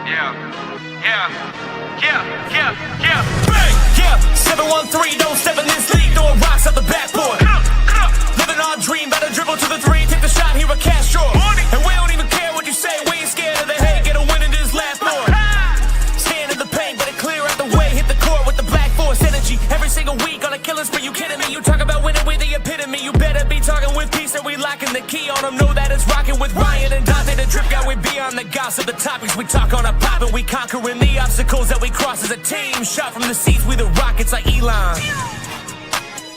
Bang! Yeah, 7-1-3, don't step in this league, throwing rocks out the backboard. Living our dream, better dribble to the three, take the shot, here a Castro. And we don't even care what you say, we ain't scared of the hate, get a win in this last board. Stand in the paint, better clear out the way, hit the court with the black force energy. Every single week on a killing spree, you kidding me? You talk about winning with the epitome, you better be talking with peace and we locking the key on them. Know that it's rocking with Ryan and Donte, the drip guy, we beyond the gossip, the topics we talk on a pop and we conquering the obstacles that we cross as a team. Shot from the seats, we the Rockets like Elon.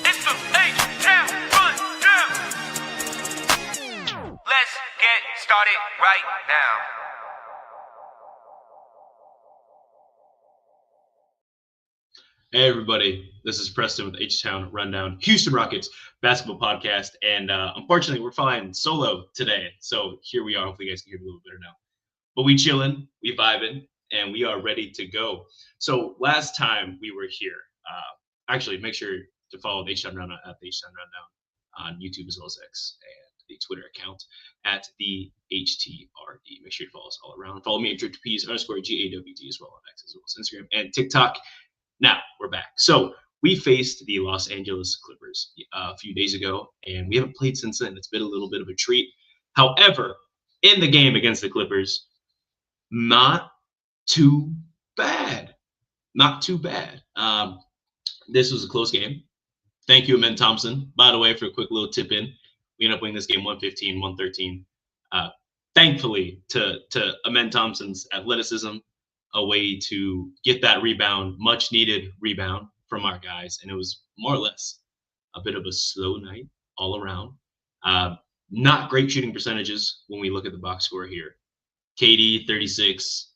It's the H-Town run down. Let's get started right now. Hey everybody, this is Preston with H-Town Rundown, Houston Rockets basketball podcast, and unfortunately we're flying solo today, so here we are. Hopefully you guys can hear me a little better now. But we chilling, we vibing, and we are ready to go. So last time we were here, actually make sure to follow the H-Town Rundown at the H-Town Rundown on YouTube as well as X, and the Twitter account at the HTRD. Make sure you follow us all around. Follow me at _GAWD as well on X as well as Instagram and TikTok. Now we're back. So we faced the Los Angeles Clippers a few days ago, and we haven't played since then. It's been a little bit of a treat. However, in the game against the Clippers, not too bad. Not too bad. This was a close game. Thank you, Amen Thompson, by the way, for a quick little tip in. We ended up winning this game 115-113. Thankfully, to Amen Thompson's athleticism, a way to get that rebound, much needed rebound from our guys. And it was more or less a bit of a slow night all around. Not great shooting percentages when we look at the box score here. KD 36,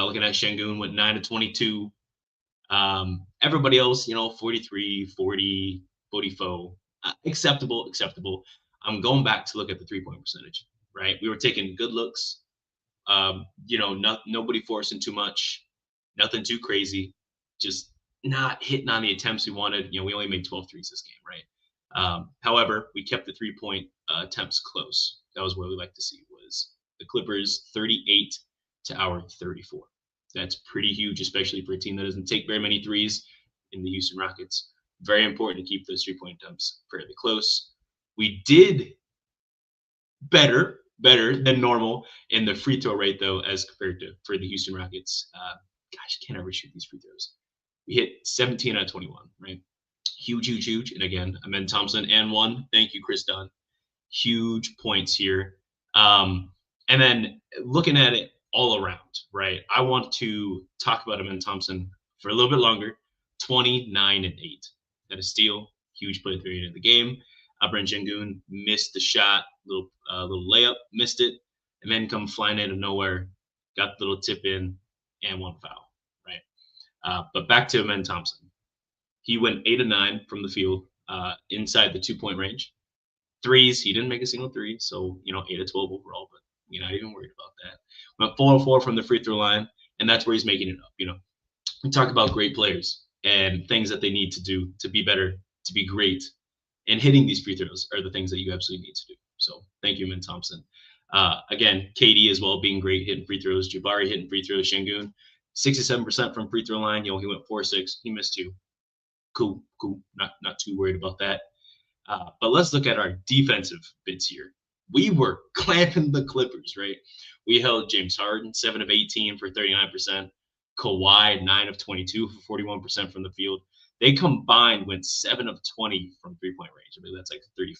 looking at Şengün went 9-22. Everybody else, 43, 40, 44, acceptable. I'm going back to look at the 3-point percentage, right? We were taking good looks. Nobody forcing too much, nothing too crazy, just not hitting on the attempts we wanted. We only made 12 threes this game, right? However, we kept the 3-point attempts close. That was what we like to see, was the Clippers 38 to our 34. That's pretty huge, especially for a team that doesn't take very many threes in the Houston Rockets. Very important to keep those 3-point attempts fairly close. We did better than normal in the free throw rate, though, as compared to for the Houston Rockets. Can't ever shoot these free throws. We hit 17 out of 21, right? Huge. And again, Amen Thompson and one. Thank you, Chris Dunn. Huge points here. And then looking at it all around, right? I want to talk about Amen Thompson for a little bit longer. 29-8. Had a steal. Huge play at the end of the game. Brent Şengün missed the shot, little layup, missed it, and then come flying out of nowhere, got the little tip in, and one foul, right? But back to Amen Thompson. He went 8 of 9 from the field, inside the 2-point range. Threes, he didn't make a single three, so 8 of 12 overall, but we're not even worried about that. Went 4 of 4 from the free throw line, and that's where he's making it up. We talk about great players and things that they need to do to be better, to be great. And hitting these free throws are the things that you absolutely need to do. So thank you, Amen Thompson. Again, KD as well, being great hitting free throws. Jabari hitting free throws. Şengün, 67% from free throw line. He went 4-6. He missed 2. Cool. Not too worried about that. But let's look at our defensive bits here. We were clamping the Clippers, right? We held James Harden 7 of 18 for 39%. Kawhi 9 of 22 for 41% from the field. They combined went 7 of 20 from 3-point range. I mean, that's like 34%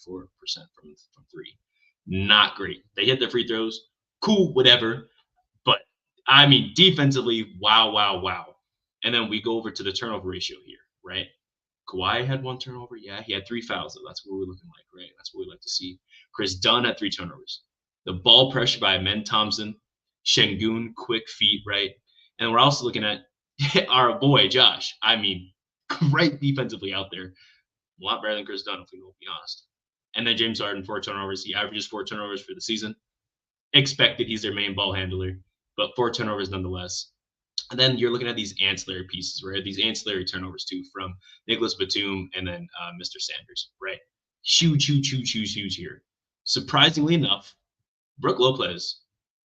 from 3. Not great. They hit their free throws. Cool, whatever. But, I mean, defensively, wow. And then we go over to the turnover ratio here, right? Kawhi had 1 turnover. Yeah, he had 3 fouls. So that's what we're looking like, right? That's what we like to see. Chris Dunn had 3 turnovers. The ball pressure by Amen Thompson. Şengün, quick feet, right? And we're also looking at our boy, Josh. I mean, great defensively out there. A lot better than Chris Dunn, if we will be honest. And then James Harden, 4 turnovers. He averages 4 turnovers for the season. Expected, he's their main ball handler, but 4 turnovers nonetheless. And then you're looking at these ancillary pieces, right? These ancillary turnovers too from Nicholas Batum and then Mr. Sanders, right? Huge here. Surprisingly enough, Brook Lopez,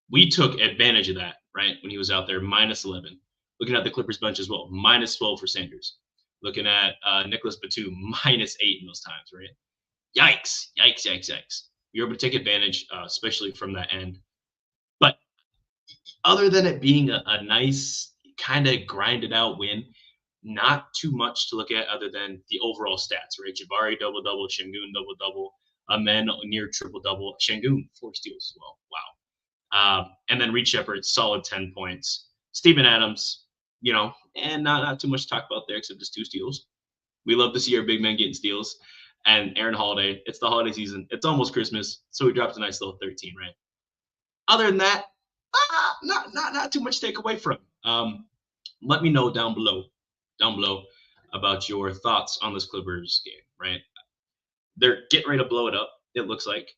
we took advantage of that, right? When he was out there, minus 11. Looking at the Clippers bench as well, minus 12 for Sanders. Looking at Nicholas Batum, minus 8 in those times, right? Yikes, yikes, yikes, yikes. You're able to take advantage, especially from that end. But other than it being a nice kind of grinded out win, not too much to look at other than the overall stats, right? Jabari double double, Şengün double double, Amen near triple double, Şengün 4 steals as well. Wow. And then Reed Shepard, solid 10 points. Steven Adams, and not too much to talk about there except just 2 steals. We love to see our big men getting steals. And Aaron Holiday, it's the holiday season. It's almost Christmas, so he dropped a nice little 13, right? Other than that, not too much to take away from. Let me know down below about your thoughts on this Clippers game, right? They're getting ready to blow it up, it looks like.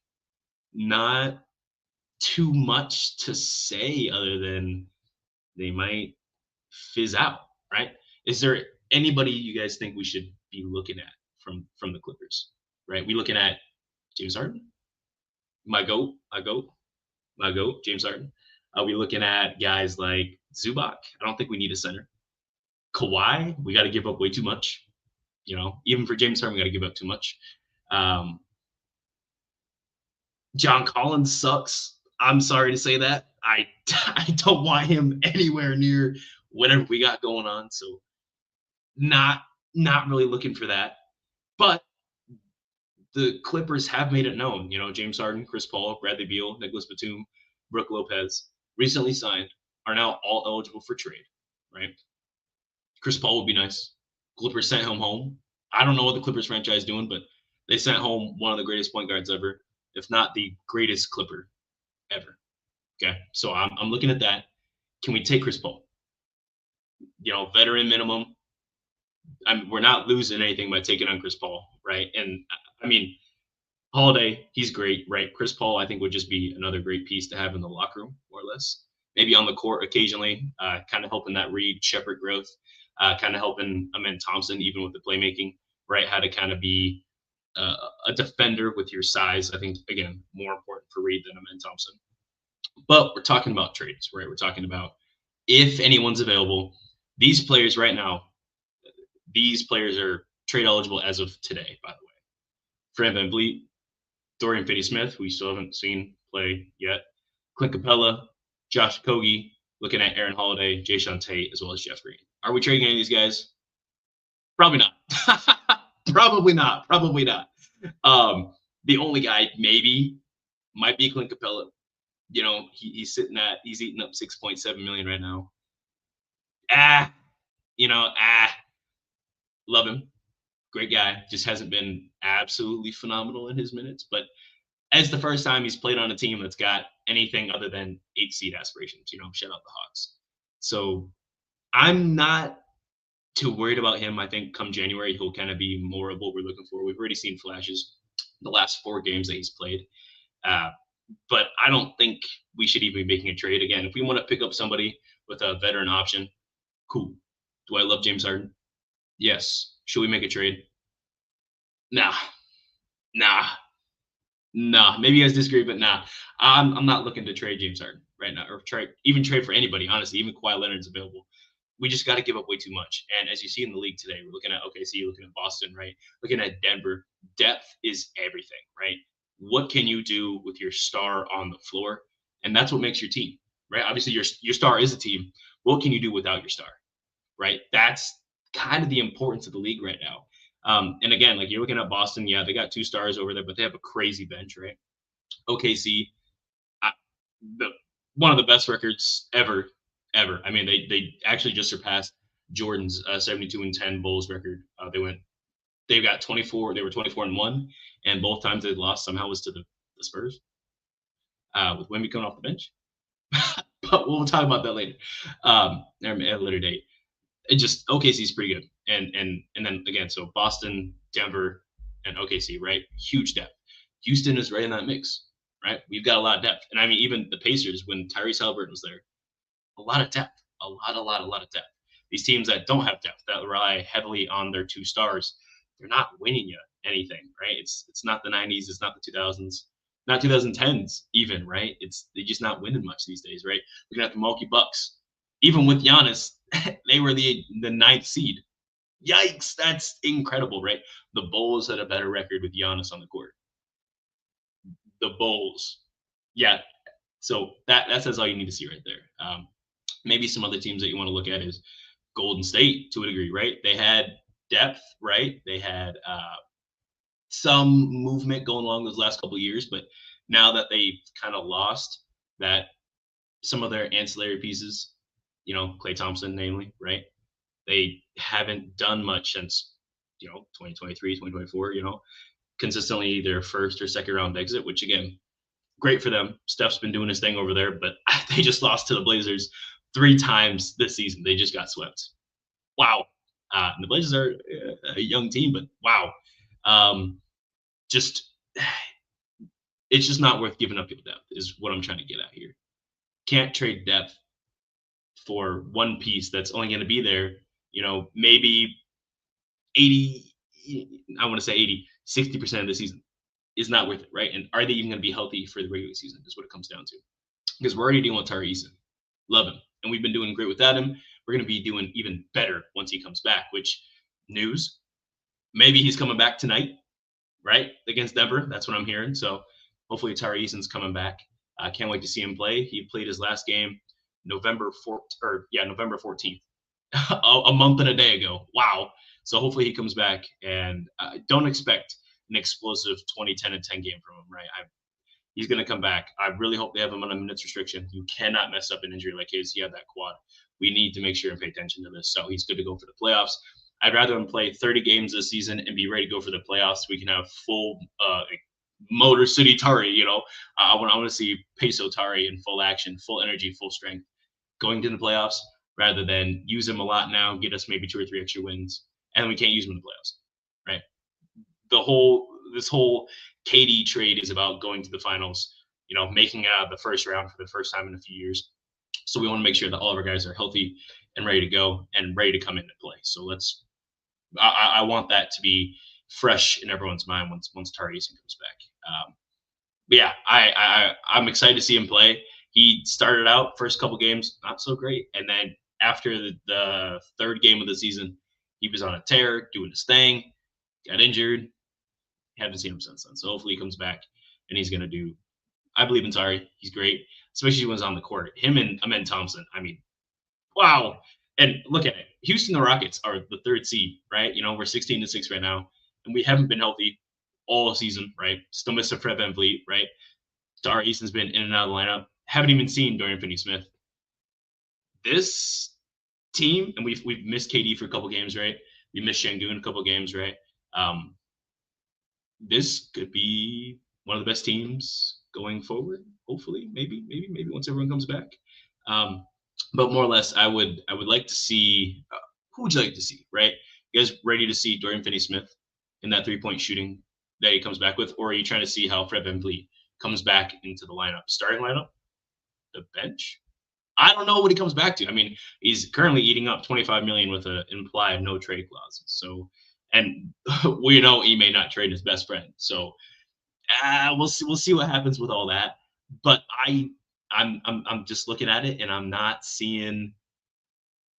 Not too much to say other than they might fizz out, right? Is there anybody you guys think we should be looking at from the Clippers, right? We looking at James Harden, my goat, James Harden. Are we looking at guys like Zubac? I don't think we need a center. Kawhi, we got to give up way too much. Even for James Harden, we got to give up too much. John Collins sucks. I'm sorry to say that. I don't want him anywhere near whatever we got going on. So not really looking for that. But the Clippers have made it known. James Harden, Chris Paul, Bradley Beal, Nicholas Batum, Brook Lopez, recently signed, are now all eligible for trade, right? Chris Paul would be nice. Clippers sent him home. I don't know what the Clippers franchise is doing, but they sent home one of the greatest point guards ever, if not the greatest Clipper ever. Okay, so I'm looking at that. Can we take Chris Paul? Veteran minimum. We're not losing anything by taking on Chris Paul, right? And I mean, Holiday, he's great, right? Chris Paul, I think, would just be another great piece to have in the locker room, more or less. Maybe on the court occasionally, kind of helping that Reed Shepard growth, kind of helping Amen Thompson, even with the playmaking, right? How to kind of be a defender with your size. I think, again, more important for Reed than Amen Thompson. But we're talking about trades, right? We're talking about if anyone's available. These players right now, these players are trade eligible as of today, by the way. Fran VanVleet, Dorian Finney-Smith, who we still haven't seen play yet. Clint Capella, Josh Okogie, looking at Aaron Holiday, Jae'Sean Tate, as well as Jeff Green. Are we trading any of these guys? Probably not. Probably not. The only guy maybe might be Clint Capella. He's eating up $6.7 million right now. Love him. Great guy. Just hasn't been absolutely phenomenal in his minutes. But as the first time he's played on a team that's got anything other than 8 seed aspirations, shout out the Hawks. So I'm not too worried about him. I think come January, he'll kind of be more of what we're looking for. We've already seen flashes the last 4 games that he's played. But I don't think we should even be making a trade. Again, if we want to pick up somebody with a veteran option, cool. Do I love James Harden? Yes. Should we make a trade? Nah. Maybe you guys disagree, but nah. I'm not looking to trade James Harden right now, or trade for anybody, honestly. Even Kawhi Leonard's available. We just got to give up way too much. And as you see in the league today, we're looking at OKC, looking at Boston, right? Looking at Denver. Depth is everything, right? What can you do with your star on the floor? And that's what makes your team, right? Obviously, your star is a team. What can you do without your star, right? That's kind of the importance of the league right now. And again, like you're looking at Boston, yeah, they got 2 stars over there, but they have a crazy bench, right? OKC, one of the best records ever. I mean, they actually just surpassed Jordan's 72-10 Bulls record. They've got 24. They were 24-1, and both times they lost somehow was to the Spurs, with Wemby coming off the bench. But we'll talk about that later, at a later date. It just OKC is pretty good, and then again, so Boston, Denver, and OKC, right? Huge depth. Houston is right in that mix, right? We've got a lot of depth, and I mean, even the Pacers when Tyrese Haliburton was there, a lot of depth, a lot of depth. These teams that don't have depth, that rely heavily on their 2 stars, they're not winning you anything, right? It's not the 90s, it's not the 2000s. not 2010s even, right? They're just not winning much these days, right? Looking at the Milwaukee Bucks, even with Giannis, they were the ninth seed. Yikes, that's incredible, right? The Bulls had a better record with Giannis on the court. The Bulls, yeah. So that says all you need to see right there. Maybe some other teams that you want to look at is Golden State to a degree, right? They had depth, right? They had some movement going along those last couple of years, but now that they've kind of lost that some of their ancillary pieces, Klay Thompson, namely, right? They haven't done much since 2023, 2024. Consistently their first or second round exit, which again, great for them. Steph's been doing his thing over there, but they just lost to the Blazers 3 times this season. They just got swept. Wow. And the Blazers are a young team, but wow. It's just not worth giving up your depth is what I'm trying to get at here. Can't trade depth for one piece that's only going to be there, maybe 80, I want to say 80, 60% of the season is not worth it, right? And are they even going to be healthy for the regular season is what it comes down to. Because we're already dealing with Tari Eason. Love him. And we've been doing great without him. We're going to be doing even better once he comes back, which news, maybe he's coming back tonight, right? Against Denver. That's what I'm hearing. So hopefully Tari Eason's coming back. I can't wait to see him play. He played his last game November 14th, a month and a day ago. Wow. So hopefully he comes back, and don't expect an explosive 20-10 and 10 game from him, right? He's going to come back. I really hope they have him on a minutes restriction. You cannot mess up an injury like his. He had that quad. We need to make sure and pay attention to this. So he's good to go for the playoffs. I'd rather him play 30 games this season and be ready to go for the playoffs. We can have full Motor City Tari, I want to see Peso Tari in full action, full energy, full strength going to the playoffs, rather than use him a lot now, get us maybe 2 or 3 extra wins, and we can't use him in the playoffs, right? This whole KD trade is about going to the finals, making it out of the first round for the first time in a few years. So we want to make sure that all of our guys are healthy and ready to go and ready to come into play. So I want that to be fresh in everyone's mind once Tari Eason comes back. But yeah, I'm excited to see him play. He started out first couple games not so great, and then after the third game of the season, he was on a tear, doing his thing, got injured. Haven't seen him since then. So hopefully he comes back and he's gonna do. I believe in Tari. He's great, especially when he's on the court. Him and Amen Thompson. I mean, wow. And look at it. Houston, the Rockets are the 3rd seed, right? We're 16-6 right now, and we haven't been healthy all season, right? Still missing Fred VanVleet, right? Tari Eason's been in and out of the lineup. Haven't even seen Dorian Finney-Smith. This team, and we've missed KD for a couple games, right? We missed Şengün a couple games, right? This could be one of the best teams going forward. Hopefully, maybe once everyone comes back. But more or less, I would like to see. Who would you like to see, right? You guys ready to see Dorian Finney-Smith in that 3-point shooting that he comes back with, or are you trying to see how Fred VanVleet comes back into the lineup, starting lineup, the bench? I don't know what he comes back to. I mean, he's currently eating up $25 million with an implied no trade clause. So, and we know he may not trade his best friend. So, we'll see what happens with all that. But I'm just looking at it, and I'm not seeing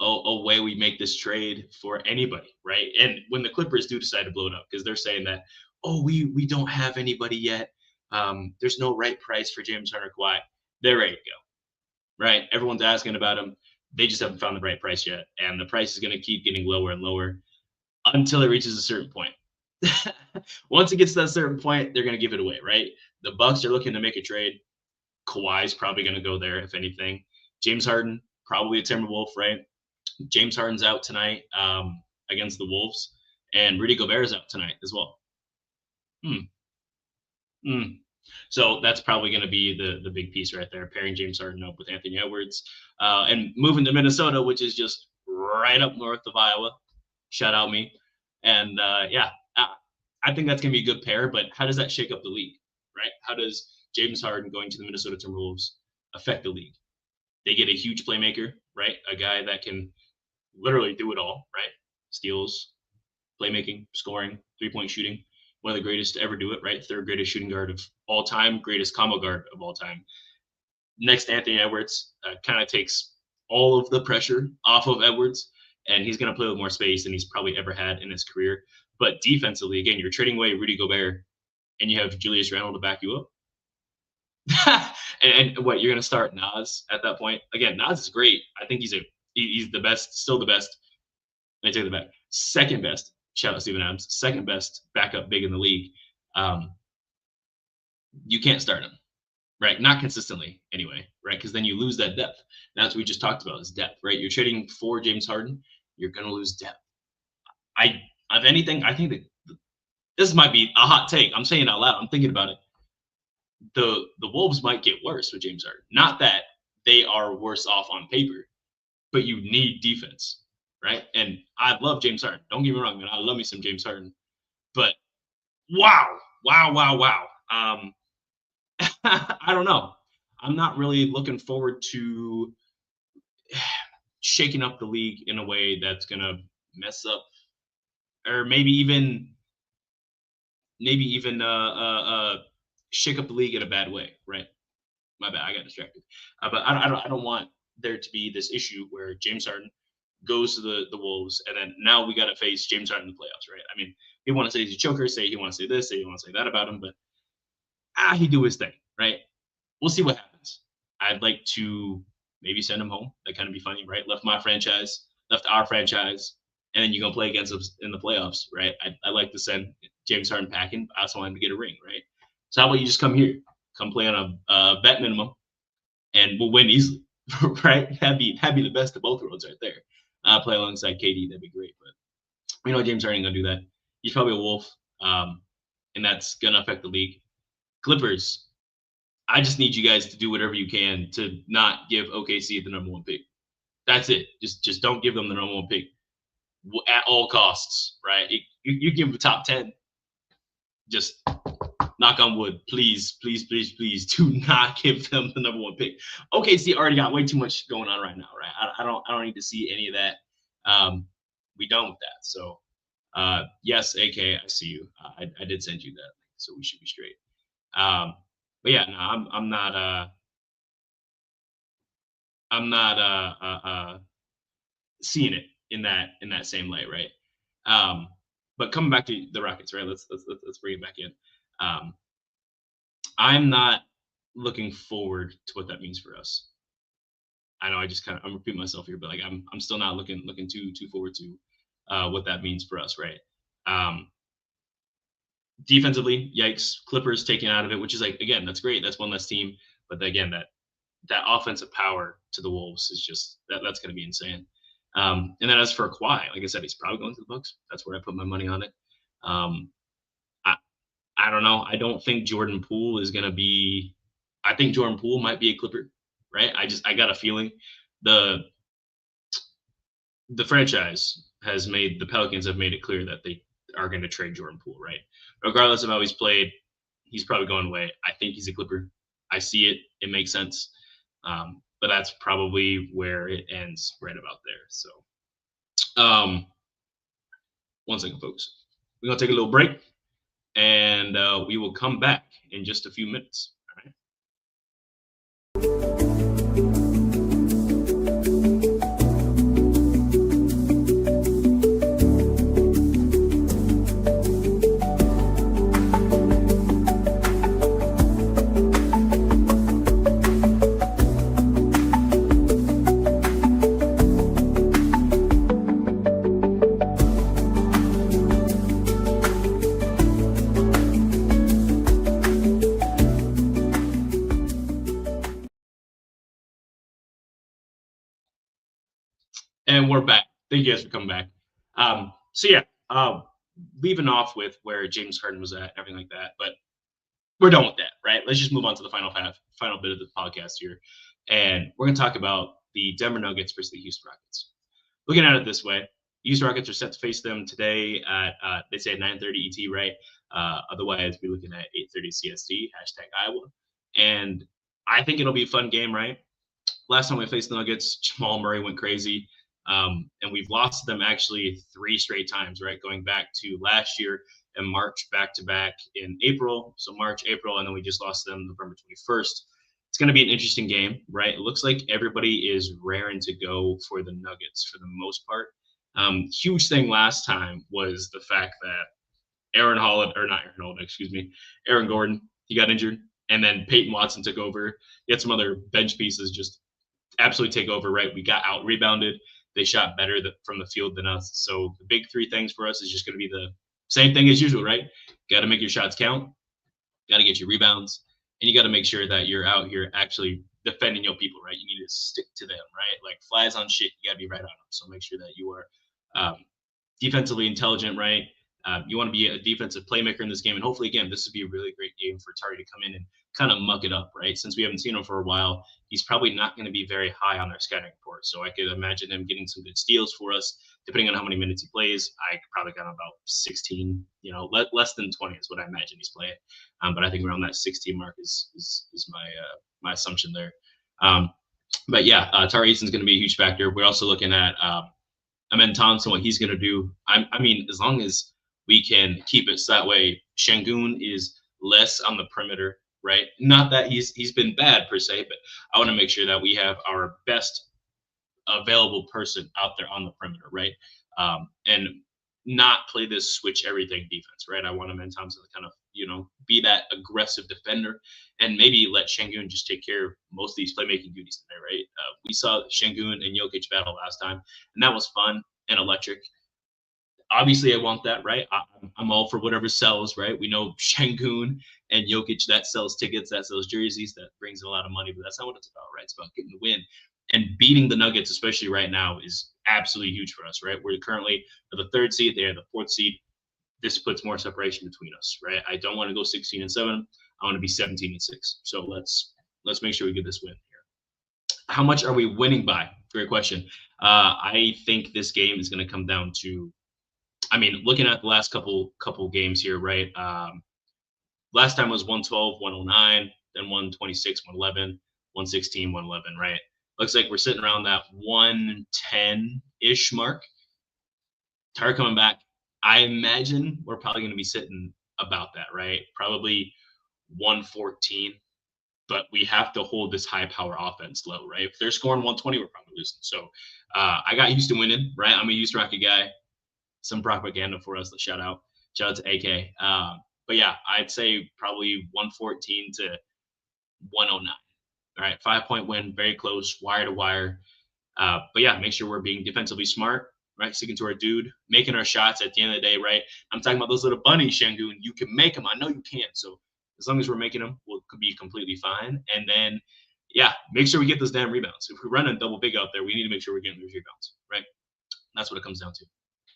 a way we make this trade for anybody, right? And when the Clippers do decide to blow it up, because they're saying that, we don't have anybody yet. There's no right price for James Harden or Kawhi. They're ready to go, right? Everyone's asking about him. They just haven't found the right price yet, and the price is going to keep getting lower and lower until it reaches a certain point. Once it gets to that certain point, they're going to give it away, right? The Bucks are looking to make a trade. Kawhi's probably going to go there, if anything. James Harden, probably a Timberwolf, right? James Harden's out tonight against the Wolves, and Rudy Gobert's out tonight as well. So that's probably going to be the big piece right there, pairing James Harden up with Anthony Edwards, and moving to Minnesota, which is just right up north of Iowa. Shout out me. And I think that's going to be a good pair, but how does that shake up the league, right? How does James Harden going to the Minnesota Timberwolves affect the league? They get a huge playmaker, right? A guy that can literally do it all, right? Steals, playmaking, scoring, 3-point shooting. one of the greatest to ever do it, right? Third greatest shooting guard of all time, greatest combo guard of all time. Next to Anthony Edwards, kind of takes all of the pressure off of Edwards, and he's going to play with more space than he's probably ever had in his career. But defensively, again, you're trading away Rudy Gobert, and you have Julius Randle to back you up. and what, you're going to start Nas at that point? Again, Nas is great. I think he's the best, still the best. Let me take it back. Second best. Shout out Steven Adams. Second best backup big in the league. You can't start him, right? Not consistently anyway, right? Because then you lose that depth. And that's what we just talked about, is depth, right? You're trading for James Harden. You're going to lose depth. If anything, I think that this might be a hot take. I'm saying it out loud. I'm thinking about it. The Wolves might get worse with James Harden. Not that they are worse off on paper, but you need defense, right? And I love James Harden. Don't get me wrong, man. I love me some James Harden. But wow. I don't know. I'm not really looking forward to shaking up the league in a way that's going to mess up, or maybe even shake up the league in a bad way, right? My bad, I got distracted. But I don't want there to be this issue where James Harden goes to the Wolves, and then now we got to face James Harden in the playoffs, right? I mean, he want to say he's a choker, say he want to say this, say he want to say that about him, but he do his thing, right? We'll see what happens. I'd like to maybe send him home. That kind of be funny, right? Left my franchise, left our franchise, and then you're going to play against us in the playoffs, right? I like to send James Harden packing. I also want him to get a ring, right? So how about you just come here, come play on a vet minimum, and we'll win easily, right? That'd be the best of both worlds right there. Play alongside KD, that'd be great. But James Harden ain't gonna do that. He's probably a Wolf, and that's gonna affect the league. Clippers, I just need you guys to do whatever you can to not give OKC the number one pick. That's it. Just don't give them the number one pick at all costs, right? You give them the top 10. Just knock on wood, please do not give them the number one pick. OKC already got way too much going on right now, right? I don't need to see any of that. We done with that. So yes, AK, I see you. I did send you that, so we should be straight. But yeah, no, I'm not seeing it in that same light, right? But coming back to the Rockets, right? Let's bring it back in. I'm not looking forward to what that means for us. I know I'm repeating myself here, but like I'm still not looking too forward to what that means for us, right? Defensively, yikes. Clippers taken out of it, which is like, again, that's great. That's one less team, but again, that offensive power to the Wolves is just that's going to be insane. And then as for Kawhi, like I said, he's probably going to the Bucks. That's where I put my money on it. I don't know. I don't think Jordan Poole is going to be. I think Jordan Poole might be a Clipper, right? I got a feeling the franchise the Pelicans have made it clear that they are going to trade Jordan Poole, right? Regardless of how he's played, he's probably going away. I think he's a Clipper. I see it. It makes sense. But that's probably where it ends, right about there. So, 1 second, folks. We're going to take a little break, and we will come back in just a few minutes. All right. And we're back. Thank you guys for coming back. So yeah, leaving off with where James Harden was at and everything like that, but we're done with that, right? Let's just move on to the final bit of the podcast here. And we're going to talk about the Denver Nuggets versus the Houston Rockets. Looking at it this way, the Houston Rockets are set to face them today at, they say at 9:30 ET, right? Otherwise, we're looking at 8:30 CST, #Iowa. And I think it'll be a fun game, right? Last time we faced the Nuggets, Jamal Murray went crazy. And we've lost them actually 3 straight times, right? Going back to last year, and March back-to-back in April. So March, April, and then we just lost them November 21st. It's going to be an interesting game, right? It looks like everybody is raring to go for the Nuggets for the most part. Huge thing last time was the fact that Aaron Gordon, he got injured, and then Peyton Watson took over. He had some other bench pieces just absolutely take over, right? We got out rebounded. They shot better from the field than us. So the big three things for us is just going to be the same thing as usual, right? Got to make your shots count, got to get your rebounds, and you got to make sure that you're out here actually defending your people, right? You need to stick to them, right? Like flies on shit, you got to be right on them. So make sure that you are defensively intelligent, right? You want to be a defensive playmaker in this game. And hopefully, again, this would be a really great game for Tari to come in and kind of muck it up, right? Since we haven't seen him for a while, he's probably not going to be very high on their scouting report. So I could imagine him getting some good steals for us, depending on how many minutes he plays. I probably got about 16, less than 20 is what I imagine he's playing. But I think around that 16 mark is my assumption there. But yeah, Tari Eason's going to be a huge factor. We're also looking at Amen Thompson, what he's going to do. I mean, as long as we can keep it so that way, Şengün is less on the perimeter, right? Not that he's been bad per se, but I want to make sure that we have our best available person out there on the perimeter, right? And not play this switch everything defense, right? I want Amen Thompson to kind of, be that aggressive defender and maybe let Şengün just take care of most of these playmaking duties today, right? We saw Şengün and Jokic battle last time, and that was fun and electric. Obviously, I want that, right? I'm all for whatever sells, right? We know Şengün and Jokic, that sells tickets, that sells jerseys, that brings in a lot of money, but that's not what it's about, right? It's about getting the win. And beating the Nuggets, especially right now, is absolutely huge for us, right? We're currently the 3rd seed, they're the 4th seed. This puts more separation between us, right? I don't want to go 16-7. I want to be 17-6. So let's make sure we get this win here. How much are we winning by? Great question. I think this game is going to come down to, looking at the last couple games here, right? Last time was 112, 109, then 126, 111, 116, 111, right? Looks like we're sitting around that 110-ish mark. Tari coming back. I imagine we're probably going to be sitting about that, right? Probably 114, but we have to hold this high power offense low, right? If they're scoring 120, we're probably losing. So I got used to winning, right? I'm a Houston Rocket guy. Some propaganda for us. Shout out to AK. But yeah, I'd say probably 114 to 109. All right, 5-point win, very close, wire to wire. But yeah, make sure we're being defensively smart, right? Sticking to our dude, making our shots at the end of the day, right? I'm talking about those little bunnies, Şengün. You can make them. I know you can. So as long as we're making them, we'll be completely fine. And then, yeah, make sure we get those damn rebounds. If we're running double big out there, we need to make sure we're getting those rebounds, right? That's what it comes down to.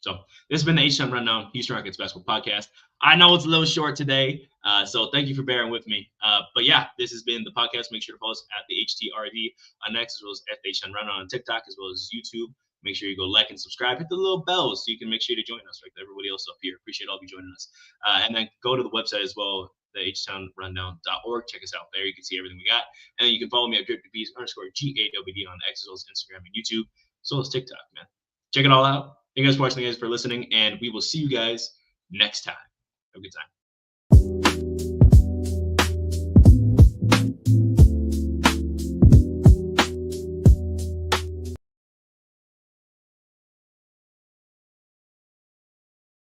So this has been the H-Town Rundown, Houston Rockets Basketball Podcast. I know it's a little short today, so thank you for bearing with me. But yeah, this has been the podcast. Make sure to follow us at the HTRD on X, as well as at the H-Town Rundown on TikTok, as well as YouTube. Make sure you go like and subscribe. Hit the little bell so you can make sure to join us, like everybody else up here. Appreciate all of you joining us. And then go to the website as well, the htownrundown.org. Check us out there. You can see everything we got. And then you can follow me at @GAWD on X, as well as Instagram and YouTube, as well as TikTok, man. Check it all out. Thank you guys for watching, thank you guys for listening, and we will see you guys next time. Have a good time.